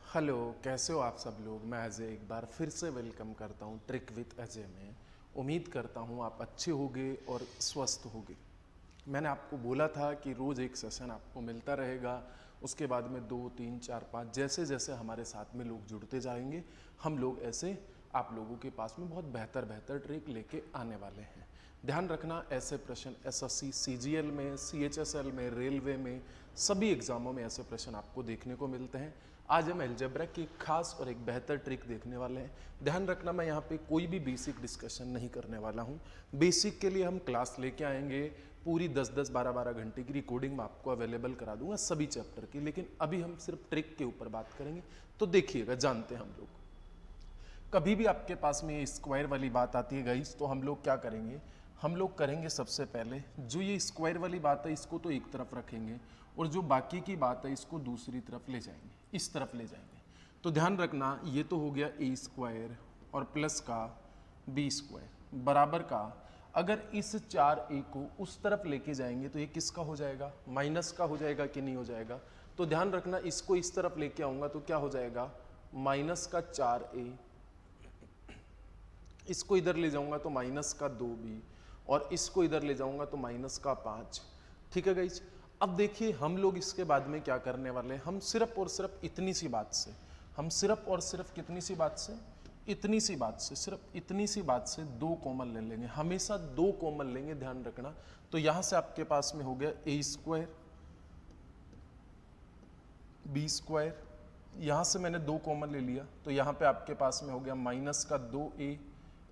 Hello, कैसे हो आप सब लोग। मैं अजय एक बार फिर से वेलकम करता हूँ ट्रिक विद अजय में। उम्मीद करता हूँ आप अच्छे होगे और स्वस्थ होगे। मैंने आपको बोला था कि रोज़ एक सेशन आपको मिलता रहेगा, उसके बाद में 2, 3, 4, 5 जैसे जैसे हमारे साथ में लोग जुड़ते जाएंगे हम लोग ऐसे आप लोगों के पास में बहुत बेहतर बेहतर ट्रिक लेके आने वाले हैं। ध्यान रखना, ऐसे प्रश्न एसएससी, सीजीएल में, सीएचएसएल में, रेलवे में, सभी एग्जामों में ऐसे प्रश्न आपको देखने को मिलते हैं। आज हम अलजेब्रा की एक खास और एक बेहतर ट्रिक देखने वाले हैं। ध्यान रखना, मैं यहाँ पे कोई भी बेसिक डिस्कशन नहीं करने वाला हूँ। बेसिक के लिए हम क्लास लेके आएंगे, पूरी 10-10, 12-12 घंटे की रिकॉर्डिंग मैं आपको अवेलेबल करा दूंगा सभी चैप्टर की। लेकिन अभी हम सिर्फ ट्रिक के ऊपर बात करेंगे, तो देखिएगा, जानते हैं हम लोग। कभी भी आपके पास में ये स्क्वायर वाली बात आती है गाइस, तो हम लोग क्या करेंगे, हम लोग करेंगे सबसे पहले जो ये स्क्वायर वाली बात है इसको तो एक तरफ रखेंगे, और जो बाकी की बात है इसको दूसरी तरफ ले जाएंगे, इस तरफ ले जाएंगे। तो ध्यान रखना, ये तो हो गया ए स्क्वायर और प्लस का बी स्क्वायर बराबर का, अगर इस 4a को उस तरफ लेके जाएंगे तो ये किसका हो जाएगा, माइनस का हो जाएगा कि नहीं हो जाएगा। तो ध्यान रखना, इसको इस तरफ लेके आऊंगा तो क्या हो जाएगा, माइनस का 4a, इसको इधर ले जाऊंगा तो माइनस का 2b, और इसको इधर ले जाऊंगा तो माइनस का 5। ठीक है गाइज। अब देखिए हम लोग इसके बाद में क्या करने वाले हैं, हम सिर्फ और सिर्फ इतनी सी बात से, हम सिर्फ और सिर्फ कितनी सी बात से, इतनी सी बात से, सिर्फ इतनी सी बात से 2 कॉमन ले लेंगे, हमेशा 2 कॉमन लेंगे, ध्यान रखना। तो यहां से आपके पास में हो गया ए स्क्वायर बी स्क्वायर, यहां से मैंने 2 कॉमन ले लिया तो यहां पे आपके पास में हो गया माइनस का 2a,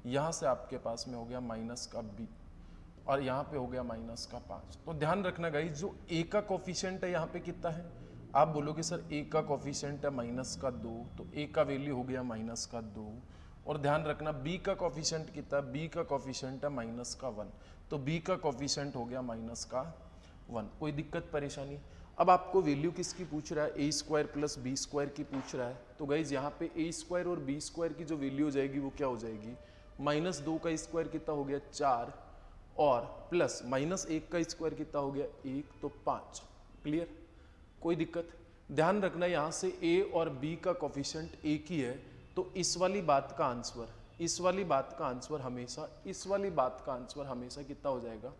यहां से आपके पास में हो गया माइनस का b, और यहाँ पे हो गया माइनस का 5। तो ध्यान रखना गाइस, जो a का कोफिशिएंट है यहाँ पे कितना है, आप बोलोगे सर a का कोफिशिएंट है माइनस का 2, तो a का वैल्यू हो गया माइनस का 2। और ध्यान रखना b का कोफिशिएंट कितना है, b का कोफिशिएंट है माइनस का 1, तो b का कोफिशिएंट हो गया माइनस का 1। कोई दिक्कत परेशानी। अब आपको वैल्यू किसकी पूछ रहा है, ए स्क्वायर प्लस बी स्क्वायर की पूछ रहा है। तो गाइज यहाँ पे ए स्क्वायर और बी स्क्वायर की जो वैल्यू हो जाएगी वो क्या हो जाएगी, -2 का स्क्वायर कितना हो गया 4, और प्लस -1 का स्क्वायर कितना हो गया 1, तो 5। क्लियर, कोई दिक्कत। ध्यान रखना, यहाँ से ए और बी का कोफिशिएंट एक ही है, तो इस वाली बात का आंसर, इस वाली बात का आंसर हमेशा, इस वाली बात का आंसर हमेशा कितना हो जाएगा,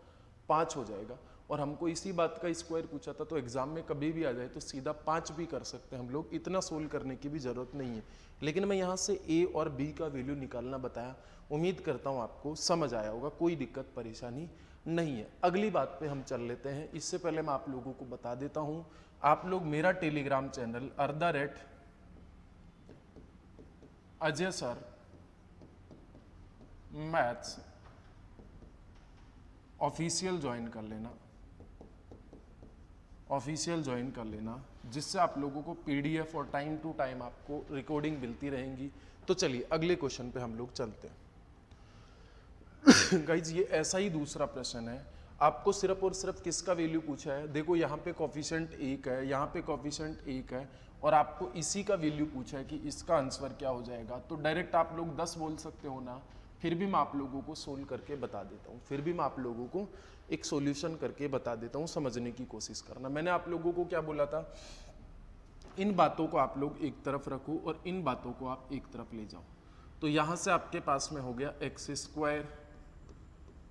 5 हो जाएगा। और हमको इसी बात का स्क्वायर पूछा था, तो एग्जाम में कभी भी आ जाए तो सीधा 5 भी कर सकते हैं हम लोग, इतना सोल्व करने की भी जरूरत नहीं है। लेकिन मैं यहाँ से ए और बी का वैल्यू निकालना बताया, उम्मीद करता हूँ आपको समझ आया होगा, कोई दिक्कत परेशानी नहीं है। अगली बात पे हम चल लेते हैं। इससे पहले मैं आप लोगों को बता देता हूँ, आप लोग मेरा Telegram channel @Ajay sir maths official join कर लेना, ऑफिशियल ज्वाइन कर लेना, जिससे आप लोगों को पीडीएफ और टाइम टू टाइम आपको रिकॉर्डिंग मिलती रहेंगी। तो चलिए अगले क्वेश्चन पे हम लोग चलते हैं। गाइज ये ऐसा ही दूसरा प्रश्न है, आपको सिर्फ और सिर्फ किसका वैल्यू पूछा है, देखो यहाँ पे कोफिशिएंट 1 है, यहाँ पे कोफिशिएंट 1 है, और आपको इसी का वैल्यू पूछा है कि इसका आंसर क्या हो जाएगा। तो डायरेक्ट आप लोग 10 बोल सकते हो ना, फिर भी मैं आप लोगों को सोल्व करके बता देता हूँ, फिर भी मैं आप लोगों को एक सॉल्यूशन करके बता देता हूँ, समझने की कोशिश करना। मैंने आप लोगों को क्या बोला था, इन बातों को आप लोग एक तरफ रखो और इन बातों को आप एक तरफ ले जाओ। तो यहाँ से आपके पास में हो गया एक्स स्क्वायर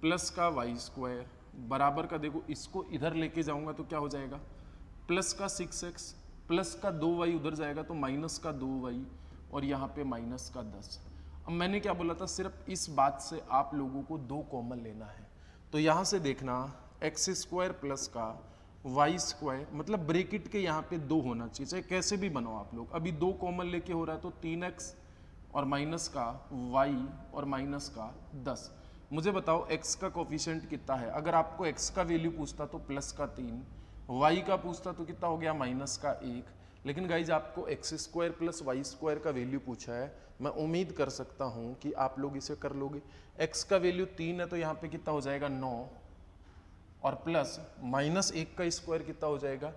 प्लस का वाई स्क्वायर बराबर का, देखो इसको इधर लेके जाऊंगा तो क्या हो जाएगा, प्लस का 6x प्लस का 2y उधर जाएगा तो माइनस का 2y, और यहाँ पे माइनस का 10। अब मैंने क्या बोला था, सिर्फ इस बात से आप लोगों को 2 कॉमन लेना है। तो यहाँ से देखना, एक्स स्क्वायर प्लस का वाई स्क्वायर, मतलब ब्रेकेट के यहाँ पे 2 होना चाहिए, चाहे कैसे भी बनाओ आप लोग। अभी 2 कॉमन लेके हो रहा है तो 3x और माइनस का y और माइनस का 10। मुझे बताओ x का कोफिशिएंट कितना है, अगर आपको x का वैल्यू पूछता तो प्लस का 3, y का पूछता तो कितना हो गया माइनस का 1। लेकिन गाइज आपको x square plus y square का वैल्यू पूछा है, मैं उम्मीद कर सकता हूँ कि आप लोग इसे कर लोगे। x का वैल्यू 3 है तो यहाँ पे कितना हो जाएगा 9, और प्लस -1 का स्क्वायर कितना हो जाएगा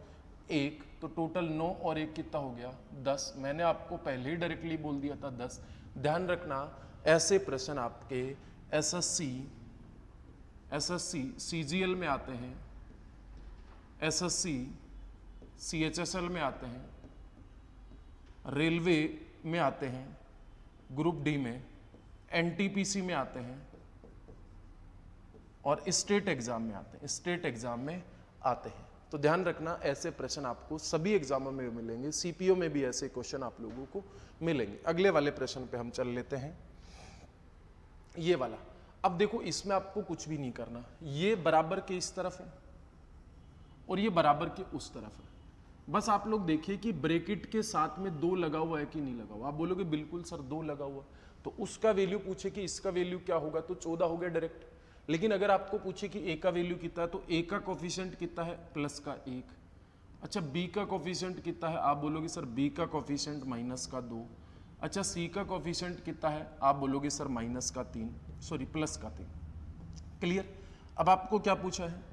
1, तो टोटल 9 और 1 कितना हो गया 10। मैंने आपको पहले ही डायरेक्टली बोल दिया था 10। ध्यान रखना, ऐसे प्रश्न आपके एसएससी सीजीएल में आते हैं, एसएससी सीएचएसएल में आते हैं, रेलवे में आते हैं, ग्रुप डी में, एनटीपीसी में आते हैं और स्टेट एग्जाम में आते हैं, स्टेट एग्जाम में आते हैं। तो ध्यान रखना, ऐसे प्रश्न आपको सभी एग्जामों में मिलेंगे, सीपीओ में भी ऐसे क्वेश्चन आप लोगों को मिलेंगे। अगले वाले प्रश्न पे हम चल लेते हैं, ये वाला। अब देखो इसमें आपको कुछ भी नहीं करना, ये बराबर के इस तरफ है और ये बराबर के उस तरफ है। बस आप लोग देखिए कि ब्रैकेट के साथ में 2 लगा हुआ है कि नहीं लगा हुआ। आप बोलोगे बिल्कुल सर 2 लगा हुआ, तो उसका वैल्यू पूछे कि इसका वैल्यू क्या होगा, तो 14 हो गया डायरेक्ट। लेकिन अगर आपको पूछे कि ए का वैल्यू कितना है, तो ए का कोफिशिएंट कितना है, प्लस का 1। अच्छा बी का कोफिशिएंट कितना है, आप बोलोगे सर बी का कोफिशिएंट माइनस का 2। अच्छा सी का कोफिशिएंट कितना है, आप बोलोगे सर माइनस का 3, सॉरी प्लस का 3। क्लियर। अब आपको क्या पूछा है,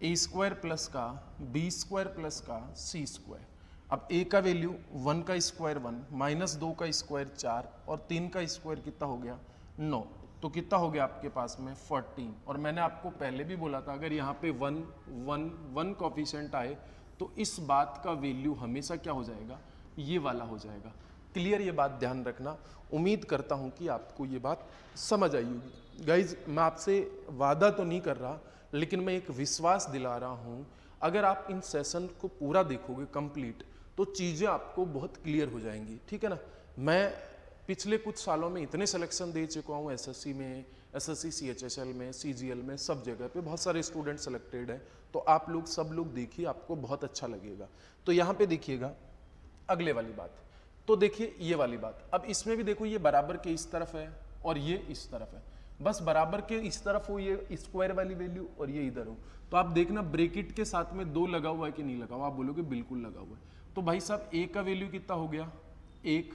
ए स्क्वायर प्लस का बी स्क्वायर प्लस का सी स्क्वायर। अब ए का वैल्यू 1 का स्क्वायर 1, माइनस 2 का स्क्वायर 4 और 3 का स्क्वायर कितना हो गया 9। तो कितना हो गया आपके पास में 14। और मैंने आपको पहले भी बोला था अगर यहाँ पे 1 1 1 कोफिशिएंट आए तो इस बात का वैल्यू हमेशा क्या हो जाएगा, ये वाला हो जाएगा। क्लियर, ये बात ध्यान रखना। उम्मीद करता हूँ कि आपको ये बात समझ आई होगी। गाइज मैं आपसे वादा तो नहीं कर रहा, लेकिन मैं एक विश्वास दिला रहा हूँ, अगर आप इन सेशन को पूरा देखोगे कंप्लीट तो चीज़ें आपको बहुत क्लियर हो जाएंगी। ठीक है ना। मैं पिछले कुछ सालों में इतने सिलेक्शन दे चुका हूँ, एसएससी में, एसएससी सीएचएसएल में, सीजीएल में, सब जगह पे बहुत सारे स्टूडेंट सेलेक्टेड हैं। तो आप लोग सब लोग देखिए, आपको बहुत अच्छा लगेगा। तो यहाँ पे देखिएगा अगले वाली बात, तो देखिए ये वाली बात। अब इसमें भी देखो ये बराबर के इस तरफ है और ये इस तरफ है, बस बराबर के इस तरफ हो ये स्क्वायर वाली वैल्यू और ये इधर हो। तो आप देखना ब्रैकेट के साथ में 2 लगा हुआ है कि नहीं लगा हुआ, आप बोलोगे बिल्कुल लगा हुआ है। तो भाई साहब ए का वैल्यू कितना हो गया 1,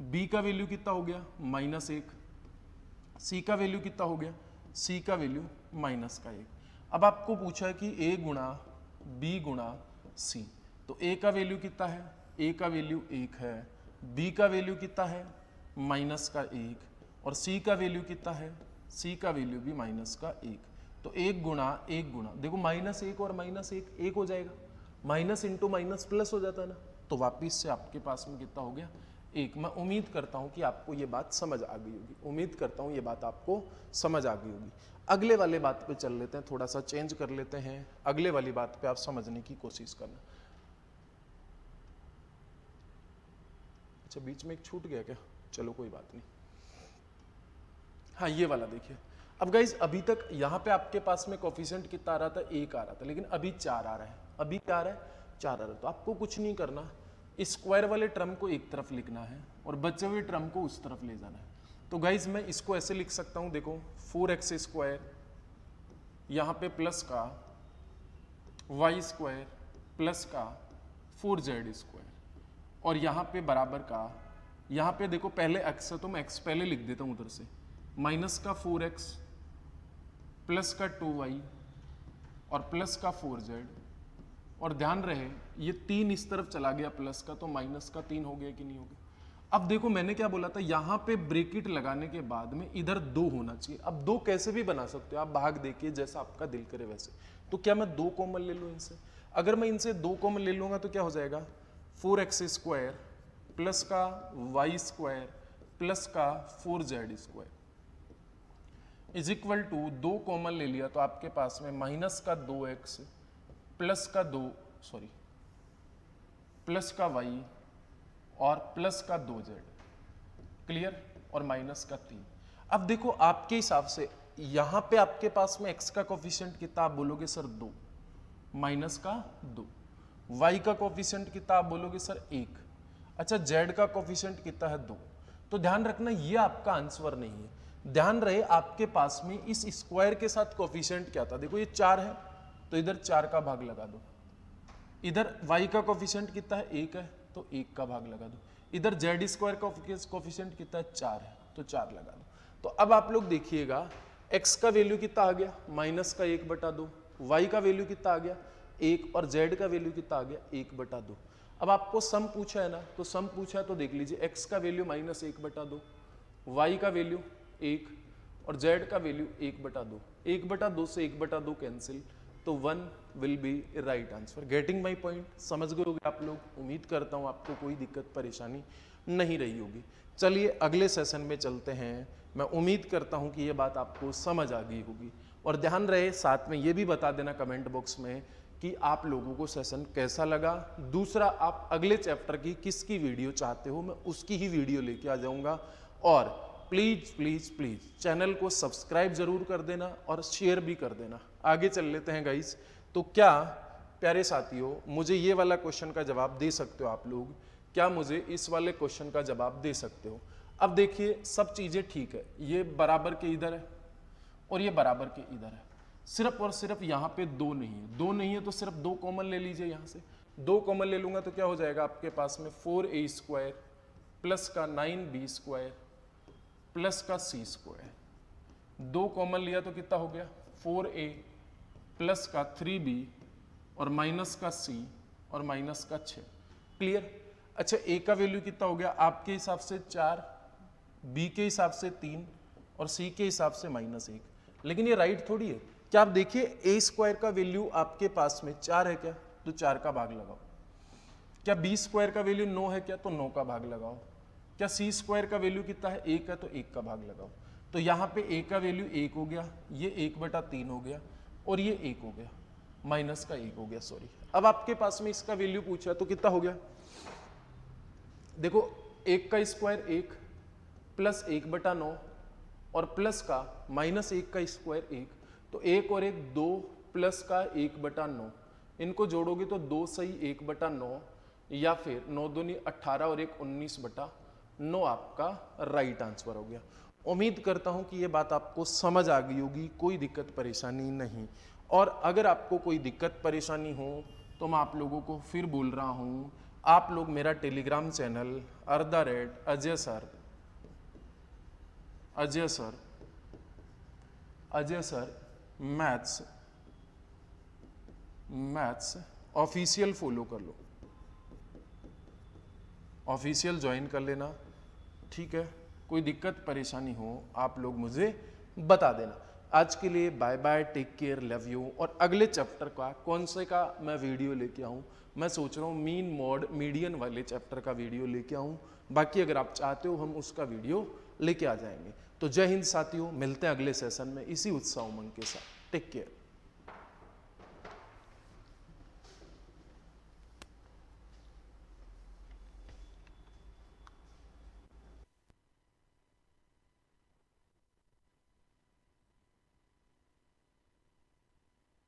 बी का वैल्यू कितना हो गया -1, सी का वैल्यू कितना हो गया, सी का वैल्यू -1। अब आपको पूछा है कि ए गुणा बी गुणा सी, तो ए का वैल्यू कितना है, ए का वैल्यू 1 है, बी का वैल्यू कितना है -1 और सी का वैल्यू कितना है, सी का वैल्यू भी -1। तो 1 गुणा देखो -1 और -1 1 हो जाएगा, माइनस इंटू माइनस प्लस हो जाता है ना। तो वापिस से आपके पास में कितना हो गया 1। मैं उम्मीद करता हूं कि आपको ये बात समझ आ गई होगी, उम्मीद करता हूं ये बात आपको समझ आ गई होगी। अगले वाले बात पे चल लेते हैं, थोड़ा सा चेंज कर लेते हैं। अगले वाली बात पे आप समझने की कोशिश करना। अच्छा बीच में एक छूट गया क्या, चलो कोई बात नहीं। हाँ ये वाला देखिए। अब गाइज अभी तक यहाँ पे आपके पास में कोफिशिएंट कितना आ रहा था, 1 आ रहा था, लेकिन अभी 4 आ रहा है। अभी क्या आ रहा है, 4 आ रहा है। तो आपको कुछ नहीं करना, स्क्वायर वाले टर्म को एक तरफ लिखना है और बचे हुए टर्म को उस तरफ ले जाना है। तो गाइज मैं इसको ऐसे लिख सकता हूँ, देखो 4x² यहाँ पे प्लस का y² प्लस का 4z² और यहाँ पे बराबर का, यहाँ पे देखो पहले x है तो मैं x पहले लिख देता हूँ उधर से, माइनस का 4x प्लस का 2y और प्लस का 4z। और ध्यान रहे ये 3 इस तरफ चला गया प्लस का, तो माइनस का 3 हो गया कि नहीं हो गया। अब देखो मैंने क्या बोला था, यहाँ पे ब्रैकेट लगाने के बाद में इधर 2 होना चाहिए। अब 2 कैसे भी बना सकते हो आप, भाग देखिए जैसा आपका दिल करे वैसे। तो क्या मैं 2 कॉमन ले लूँ इनसे, अगर मैं इनसे 2 कॉमन ले लूँगा तो क्या हो जाएगा 4x² प्लस का y² प्लस का 4z² is equal to 2 common ले लिया तो आपके पास में माइनस का 2x प्लस का प्लस का y और प्लस का 2z। क्लियर, और माइनस का 3। अब देखो आपके हिसाब से यहां पे आपके पास में x का कोफिशिएंट कितना, आप बोलोगे सर 2, माइनस का 2। y का कोफिशिएंट कितना, आप बोलोगे सर 1। अच्छा z का कोफिशिएंट कितना है 2। तो ध्यान रखना ये आपका आंसर नहीं है। ध्यान रहे आपके पास में इस स्क्वायर के साथ कोफिशिएंट क्या था, देखो ये 4 है तो इधर 4 का भाग लगा दो, इधर y का कोफिशिएंट कितना है 1 है तो 1 का भाग लगा दो, इधर z² का कोफिशिएंट कितना है 4 है तो 4 लगा दो। तो अब आप लोग देखिएगा x का वैल्यू कितना आ गया -1/2, y का वैल्यू कितना आ गया 1 और z का वैल्यू कितना आ गया 1/2। अब आपको सम पूछा है ना, तो सम पूछा है तो देख लीजिए x का वैल्यू -1/2, y का वैल्यू 1 और z का वैल्यू 1/2। 1/2 से 1/2 कैंसिल, तो 1 will be right answer. Getting my point? समझ गए होंगे आप लोग। उम्मीद करता हूँ आपको कोई दिक्कत परेशानी नहीं रही होगी। चलिए अगले सेशन में चलते हैं। मैं उम्मीद करता हूँ कि ये बात आपको समझ आ गई होगी। और ध्यान रहे, साथ में ये भी बता देना कमेंट बॉक्स में कि आप लोगों को सेशन कैसा लगा। दूसरा, आप अगले चैप्टर की किसकी वीडियो चाहते हो, मैं उसकी ही वीडियो लेके आ जाऊंगा। और प्लीज प्लीज प्लीज चैनल को सब्सक्राइब जरूर कर देना और शेयर भी कर देना। आगे चल लेते हैं गाइस। तो क्या प्यारे साथियों, मुझे ये वाला क्वेश्चन का जवाब दे सकते हो आप लोग? क्या मुझे इस वाले क्वेश्चन का जवाब दे सकते हो? अब देखिए, सब चीजें ठीक है, ये बराबर के इधर है और ये बराबर के इधर है, सिर्फ और सिर्फ यहाँ पे 2 नहीं है। 2 नहीं है तो सिर्फ 2 कॉमन ले लीजिए। यहाँ से 2 कॉमन ले लूंगा तो क्या हो जाएगा आपके पास में 4a² प्लस का 9b² प्लस का c²। 2 कॉमन लिया तो कितना हो गया 4a प्लस का 3b और माइनस का c और माइनस का 6। क्लियर? अच्छा, a का वैल्यू कितना हो गया आपके हिसाब से 4, b के हिसाब से 3 और c के हिसाब से -1। लेकिन ये राइट थोड़ी है। क्या आप देखिए a² का वैल्यू आपके पास में 4 है क्या, तो 4 का भाग लगाओ। क्या b² का वैल्यू 9 है क्या, तो 9 का भाग लगाओ। क्या c² का वैल्यू कितना है 1 है, तो 1 का भाग लगाओ। तो यहाँ पे a का वैल्यू 1 हो गया, ये 1/3 हो गया और ये 1 हो गया, माइनस का 1 हो गया, सॉरी। अब आपके पास में इसका वैल्यू पूछा तो कितना हो गया, देखो 1 का स्क्वायर 1 प्लस 1/9 और प्लस का -1 का स्क्वायर 1, तो 1 और 1 2 प्लस का 1/9, इनको जोड़ोगे तो 2 सही 1/9 या फिर 9 दूनी 18 और 1 19/9 आपका राइट आंसर हो गया। उम्मीद करता हूं कि ये बात आपको समझ आ गई होगी, कोई दिक्कत परेशानी नहीं। और अगर आपको कोई दिक्कत परेशानी हो तो मैं आप लोगों को फिर बोल रहा हूं, आप लोग मेरा Telegram channel Ajay sir maths official follow कर लो, ऑफिशियल ज्वाइन कर लेना, ठीक है। कोई दिक्कत परेशानी हो आप लोग मुझे बता देना। आज के लिए bye bye, take care, love you. और अगले चैप्टर का कौन से का मैं वीडियो लेके आऊँ, मैं सोच रहा हूँ मीन मॉड मीडियन वाले चैप्टर का वीडियो लेके आऊँ। बाकी अगर आप चाहते हो हम उसका वीडियो लेके आ जाएंगे। तो जय हिंद साथियों, मिलते हैं अगले सेशन में इसी उत्साह उमंग के साथ। Take care.